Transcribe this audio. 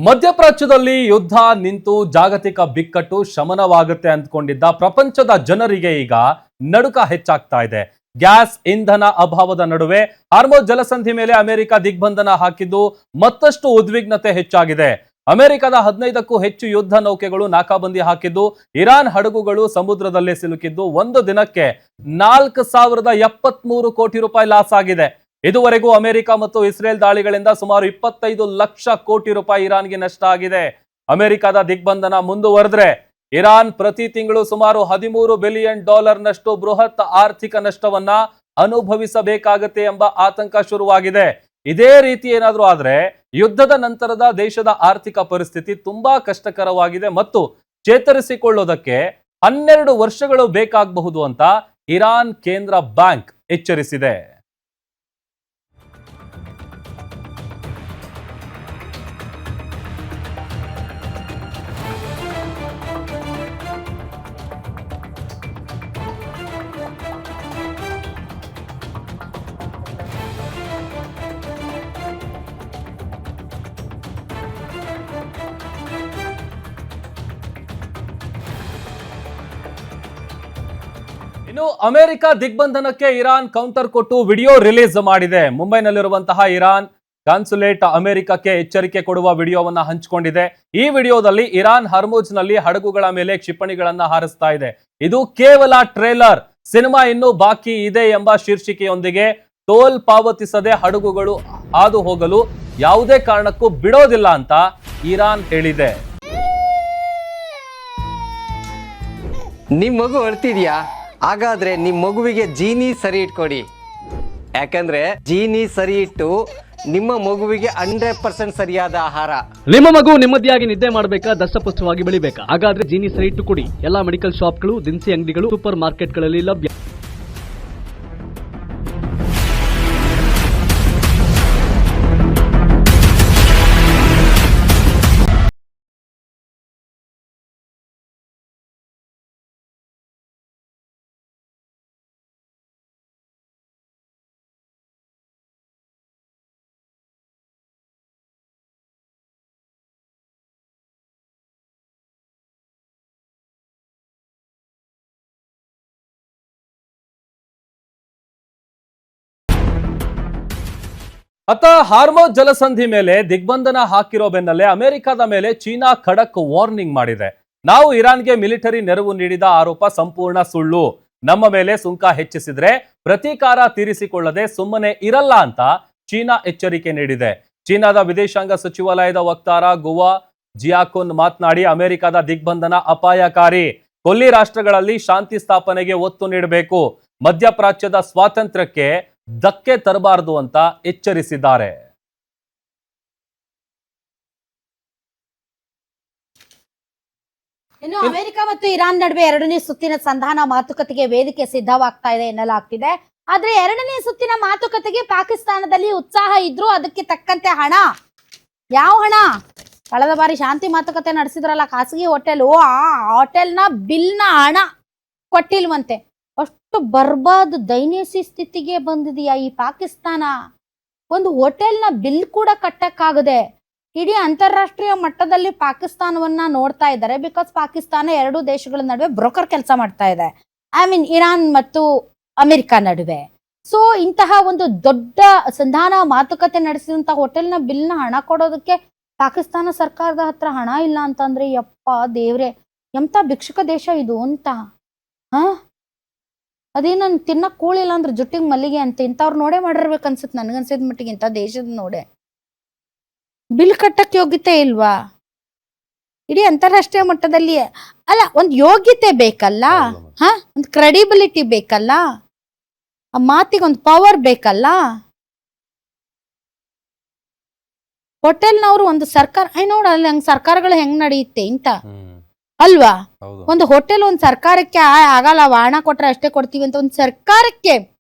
ಮಧ್ಯಪ್ರಾಚ್ಯದಲ್ಲಿ ಯುದ್ಧ ನಿಂತು ಜಾಗತಿಕ ಬಿಕ್ಕಟ್ಟು ಶಮನವಾಗುತ್ತೆ ಅಂದ್ಕೊಂಡಿದ್ದ ಪ್ರಪಂಚದ ಜನರಿಗೆ ಈಗ ನಡುಕ ಹೆಚ್ಚಾಗ್ತಾ ಇದೆ. ಗ್ಯಾಸ್ ಇಂಧನ ಅಭಾವದ ನಡುವೆ ಹಾರ್ಮೋಜ್ ಜಲಸಂಧಿ ಮೇಲೆ ಅಮೆರಿಕ ದಿಗ್ಬಂಧನ ಹಾಕಿದ್ದು ಮತ್ತಷ್ಟು ಉದ್ವಿಗ್ನತೆ ಹೆಚ್ಚಾಗಿದೆ. ಅಮೆರಿಕದ 15ಕ್ಕೂ ಹೆಚ್ಚು ಯುದ್ಧ ನೌಕೆಗಳು ನಾಕಾಬಂದಿ ಹಾಕಿದ್ದು, ಇರಾನ್ ಹಡಗುಗಳು ಸಮುದ್ರದಲ್ಲೇ ಸಿಲುಕಿದ್ದು ಒಂದು ದಿನಕ್ಕೆ 4073 ಕೋಟಿ ರೂಪಾಯಿ ಲಾಸ್ ಆಗಿದೆ. ಇದುವರೆಗೂ ಅಮೆರಿಕ ಮತ್ತು ಇಸ್ರೇಲ್ ದಾಳಿಗಳಿಂದ ಸುಮಾರು 25 ಲಕ್ಷ ಕೋಟಿ ರೂಪಾಯಿ ಇರಾನ್ಗೆ ನಷ್ಟ ಆಗಿದೆ. ಅಮೆರಿಕದ ದಿಗ್ಬಂಧನ ಮುಂದುವರೆದ್ರೆ ಇರಾನ್ ಪ್ರತಿ ತಿಂಗಳು ಸುಮಾರು $13 ಬಿಲಿಯನ್ ನಷ್ಟು ಬೃಹತ್ ಆರ್ಥಿಕ ನಷ್ಟವನ್ನ ಅನುಭವಿಸಬೇಕಾಗತ್ತೆ ಎಂಬ ಆತಂಕ ಶುರುವಾಗಿದೆ. ಇದೇ ರೀತಿ ಏನಾದ್ರೂ ಆದ್ರೆ ಯುದ್ಧದ ನಂತರದ ದೇಶದ ಆರ್ಥಿಕ ಪರಿಸ್ಥಿತಿ ತುಂಬಾ ಕಷ್ಟಕರವಾಗಿದೆ ಮತ್ತು ಚೇತರಿಸಿಕೊಳ್ಳೋದಕ್ಕೆ 12 ವರ್ಷಗಳು ಬೇಕಾಗಬಹುದು ಅಂತ ಇರಾನ್ ಕೇಂದ್ರ ಬ್ಯಾಂಕ್ ಎಚ್ಚರಿಸಿದೆ. ಇನ್ನು ಅಮೆರಿಕ ದಿಗ್ಬಂಧನಕ್ಕೆ ಇರಾನ್ ಕೌಂಟರ್ ಕೊಟ್ಟು ವಿಡಿಯೋ ರಿಲೀಸ್ ಮಾಡಿದೆ. ಮುಂಬೈನಲ್ಲಿರುವಂತಹ ಇರಾನ್ ಕಾನ್ಸುಲೇಟ್ ಅಮೆರಿಕಕ್ಕೆ ಎಚ್ಚರಿಕೆ ಕೊಡುವ ವಿಡಿಯೋವನ್ನ ಹಂಚಿಕೊಂಡಿದೆ. ಈ ವಿಡಿಯೋದಲ್ಲಿ ಇರಾನ್ ಹರ್ಮುಜ್ನಲ್ಲಿ ಹಡಗುಗಳ ಮೇಲೆ ಕ್ಷಿಪಣಿಗಳನ್ನ ಹಾರಿಸ್ತಾ ಇದೆ. ಇದು ಕೇವಲ ಟ್ರೇಲರ್, ಸಿನಿಮಾ ಇನ್ನೂ ಬಾಕಿ ಇದೆ ಎಂಬ ಶೀರ್ಷಿಕೆಯೊಂದಿಗೆ ಟೋಲ್ ಪಾವತಿಸದೆ ಹಡಗುಗಳು ಹಾದು ಹೋಗಲು ಯಾವುದೇ ಕಾರಣಕ್ಕೂ ಬಿಡೋದಿಲ್ಲ ಅಂತ ಇರಾನ್ ಹೇಳಿದೆ. ನಿಮ್ ಮಗು ಅಳ್ತಿದ್ಯಾ? ಹಾಗಾದ್ರೆ ನಿಮ್ ಮಗುವಿಗೆ ಜೀನಿ ಸರಿ ಇಟ್ಕೊಡಿ. ಯಾಕಂದ್ರೆ ಜೀನಿ ಸರಿ ಇಟ್ಟು ನಿಮ್ಮ ಮಗುವಿಗೆ 100% ಸರಿಯಾದ ಆಹಾರ. ನಿಮ್ಮ ಮಗು ನೆಮ್ಮದಿಯಾಗಿ ನಿದ್ದೆ ಮಾಡಬೇಕಾ, ದಷ್ಟಪುಷ್ಟವಾಗಿ ಬೆಳಿಬೇಕಾ? ಹಾಗಾದ್ರೆ ಜೀನಿ ಸರಿ ಇಟ್ಟು ಕೊಡಿ. ಎಲ್ಲಾ ಮೆಡಿಕಲ್ ಶಾಪ್ಗಳು, ದಿನಸಿ ಅಂಗಡಿಗಳು, ಸೂಪರ್ ಮಾರ್ಕೆಟ್ಗಳಲ್ಲಿ ಲಭ್ಯ. ಅತ್ತ ಹಾರ್ಮೋಜ್ ಜಲಸಂಧಿ ಮೇಲೆ ದಿಗ್ಬಂಧನ ಹಾಕಿರೋ ಬೆನ್ನಲ್ಲೇ ಅಮೆರಿಕದ ಮೇಲೆ ಚೀನಾ ಖಡಕ್ ವಾರ್ನಿಂಗ್ ಮಾಡಿದೆ. ನಾವು ಇರಾನ್ಗೆ ಮಿಲಿಟರಿ ನೆರವು ನೀಡಿದ ಆರೋಪ ಸಂಪೂರ್ಣ ಸುಳ್ಳು. ನಮ್ಮ ಮೇಲೆ ಸುಂಕ ಹೆಚ್ಚಿಸಿದ್ರೆ ಪ್ರತೀಕಾರ ತೀರಿಸಿಕೊಳ್ಳದೆ ಸುಮ್ಮನೆ ಇರಲ್ಲ ಅಂತ ಚೀನಾ ಎಚ್ಚರಿಕೆ ನೀಡಿದೆ. ಚೀನಾದ ವಿದೇಶಾಂಗ ಸಚಿವಾಲಯದ ವಕ್ತಾರ ಗುವಾ ಜಿಯಾಕುನ್ ಮಾತನಾಡಿ, ಅಮೆರಿಕದ ದಿಗ್ಬಂಧನ ಅಪಾಯಕಾರಿ. ಕೊಲ್ಲಿ ರಾಷ್ಟ್ರಗಳಲ್ಲಿ ಶಾಂತಿ ಸ್ಥಾಪನೆಗೆ ಒತ್ತು ನೀಡಬೇಕು. ಮಧ್ಯಪ್ರಾಚ್ಯದ ಸ್ವಾತಂತ್ರ್ಯಕ್ಕೆ ಧಕ್ಕೆ ತರಬಾರದು ಅಂತ ಎಚ್ಚರಿಸಿದ್ದಾರೆ. ಇನ್ನು ಅಮೆರಿಕ ಮತ್ತು ಇರಾನ್ ನಡುವೆ 2ನೇ ಸುತ್ತಿನ ಸಂಧಾನ ಮಾತುಕತೆಗೆ ವೇದಿಕೆ ಸಿದ್ಧವಾಗ್ತಾ ಇದೆ ಎನ್ನಲಾಗ್ತಿದೆ. ಆದ್ರೆ 2ನೇ ಸುತ್ತಿನ ಮಾತುಕತೆಗೆ ಪಾಕಿಸ್ತಾನದಲ್ಲಿ ಉತ್ಸಾಹ ಇದ್ರು, ಅದಕ್ಕೆ ತಕ್ಕಂತೆ ಹಣ, ಯಾವ ಹಣ? ಕಳೆದ ಬಾರಿ ಶಾಂತಿ ಮಾತುಕತೆ ನಡೆಸಿದ್ರಲ್ಲ ಖಾಸಗಿ ಹೋಟೆಲ್, ಆ ಹೋಟೆಲ್ನ ಬಿಲ್ನ ಹಣ ಕೊಟ್ಟಿಲ್ವಂತೆ. ಅಷ್ಟು ಬರ್ಬಾದ್ ದೈನ್ಯಸಿ ಸ್ಥಿತಿಗೆ ಬಂದಿದೆಯಾ ಈ ಪಾಕಿಸ್ತಾನ? ಒಂದು ಹೋಟೆಲ್ನ ಬಿಲ್ ಕೂಡ ಕಟ್ಟಕ್ಕಾಗದೆ ಇಡೀ ಅಂತಾರಾಷ್ಟ್ರೀಯ ಮಟ್ಟದಲ್ಲಿ ಪಾಕಿಸ್ತಾನವನ್ನ ನೋಡ್ತಾ ಇದ್ದಾರೆ. ಬಿಕಾಸ್ ಪಾಕಿಸ್ತಾನ 2 ದೇಶಗಳ ನಡುವೆ ಬ್ರೋಕರ್ ಕೆಲಸ ಮಾಡ್ತಾ ಇದೆ, ಇರಾನ್ ಮತ್ತು ಅಮೆರಿಕ ನಡುವೆ. ಸೊ ಇಂತಹ ಒಂದು ದೊಡ್ಡ ಸಂಧಾನ ಮಾತುಕತೆ ನಡೆಸಿದಂತ ಹೋಟೆಲ್ನ ಬಿಲ್ನ ಹಣ ಕೊಡೋದಕ್ಕೆ ಪಾಕಿಸ್ತಾನ ಸರ್ಕಾರದ ಹತ್ರ ಹಣ ಇಲ್ಲ ಅಂತಂದ್ರೆ, ಯಪ್ಪ ದೇವ್ರೆ, ಎಂತ ಭಿಕ್ಷುಕ ದೇಶ ಇದು ಅಂತ. ಅದೇನು ತಿನ್ನಕ್ ಕೂಳಿಲ್ಲ ಅಂದ್ರೆ ಜುಟ್ಟಿಗೆ ಮಲ್ಲಿಗೆ ಅಂತ ಇಂಥವ್ರು ನೋಡೇ ಮಾಡಿರ್ಬೇಕು ಅನ್ಸುತ್ತೆ ನನ್ಗನ್ಸಿದ ಮಟ್ಟಿಗೆ. ಇಂಥ ದೇಶದ ನೋಡೆ ಬಿಲ್ ಕಟ್ಟಕ್ಕೆ ಯೋಗ್ಯತೆ ಇಲ್ವಾ? ಇಡೀ ಅಂತಾರಾಷ್ಟ್ರೀಯ ಮಟ್ಟದಲ್ಲಿ ಅಲ್ಲ, ಒಂದು ಯೋಗ್ಯತೆ ಬೇಕಲ್ಲ, ಒಂದು ಕ್ರೆಡಿಬಿಲಿಟಿ ಬೇಕಲ್ಲ, ಆ ಮಾತಿಗೆ ಒಂದು ಪವರ್ ಬೇಕಲ್ಲ. ಹೋಟೆಲ್ನವ್ರು ಒಂದು ಸರ್ಕಾರ ನೋಡಲ್ಲ, ಹಂಗ ಸರ್ಕಾರಗಳು ಹೆಂಗ್ ನಡೆಯುತ್ತೆ ಇಂತ ಅಲ್ವಾ? ಒಂದು ಹೋಟೆಲ್ ಒಂದು ಸರ್ಕಾರಕ್ಕೆ ಆಗಲ್ಲ, ಹಣ ಕೊಟ್ರೆ ಅಷ್ಟೇ ಕೊಡ್ತೀವಿ ಅಂತ ಒಂದು ಸರ್ಕಾರಕ್ಕೆ